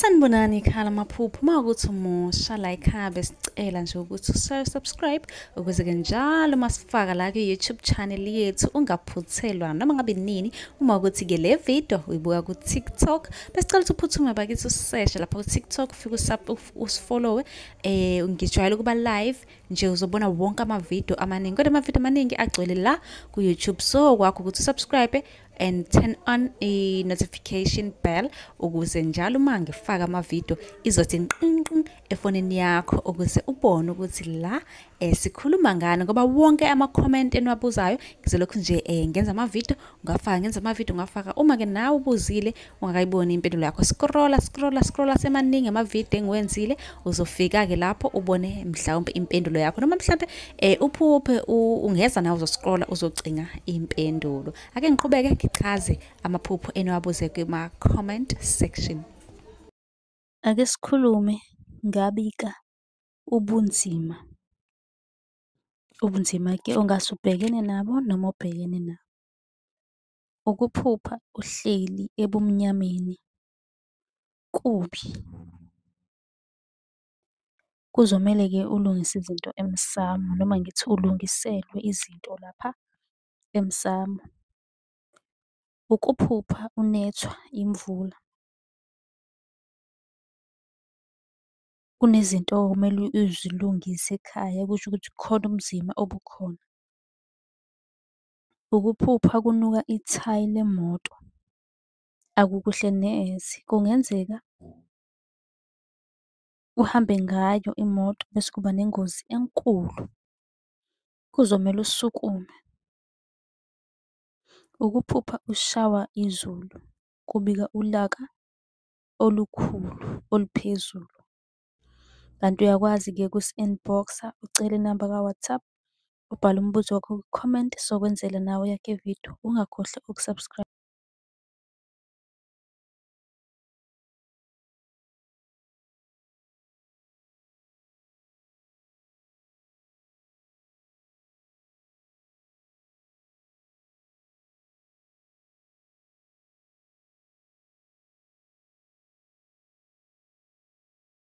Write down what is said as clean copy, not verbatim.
Sanibonani khala maphupho mawukuthi umusha la ekhaya besicela nje ukuthi subscribe ukuze-ke njalo masifaka la ku-YouTube channel yethu ungaphuthelwa noma ngabe nini. Uma ukuthi-ke le video uyibuka ku-TikTok besicela ukuthi uphuthume bakithi useshe lapha ku-TikTok ufike usifollowe. Ngijwayele ukuba live nje uzobona wonke amavidiyo amaningi kodwa amavidiyo amaningi agcwele la ku-YouTube, so kwakho ukuthi usubscribe and turn on i-notification bell ukuze njalo uma ngifaka amavidiyo izothi nqinqi efonini yakho ukuze ubone ukuthi la sikhuluma ngani, ngoba wonke ama-comment eniwabuzayo ngizolokhu nje ngenza amavidiyo ungafaka. Uma-ke nawe ubuzile ungakayiboni impendulo yakho, scrolla semaningi amavidiyo engiwenzile uzofika-ke lapho ubone mhlawumbe impendulo yakho, noma mhlawumbe uphuphe ungeza nawe uzoscrolla uzocinga impendulo. Ake ngiqhubeke ngichaze amaphupho eniwabuze kuma-comment section. Ake sikhulume ngabika ubunzima. Ubunzima-ke ongase ubhekene nabo noma ubhekene nabo. Ukuphupha uhleli ebumnyameni kubi. Kuzomele-ke ulungise izinto emsamo noma ngithi ulungiselwe izinto lapha emsamo. Ukuphupha unethwa imvula. Kunezinto okumele uzilungise ekhaya kusho ukuthi kukhona ubunzima obukhona. Ukuphupha kunuka ithayi lemoto, akukuhle neze. Kungenzeka uhambe ngayo imoto bese kuba nengozi enkulu, kuzomele usukume. Ukuphupha ushawa izulu, kubika ulaka olukhulu oluphezulu. Kanti uyakwazi-ke ukusi-inbox-a ucele inamba ka-WhatsApp, ubhale umbuzo wakho ku-comment sokwenzela nawe yakho ividiyo. Ungakhohlwa uku-subscribe.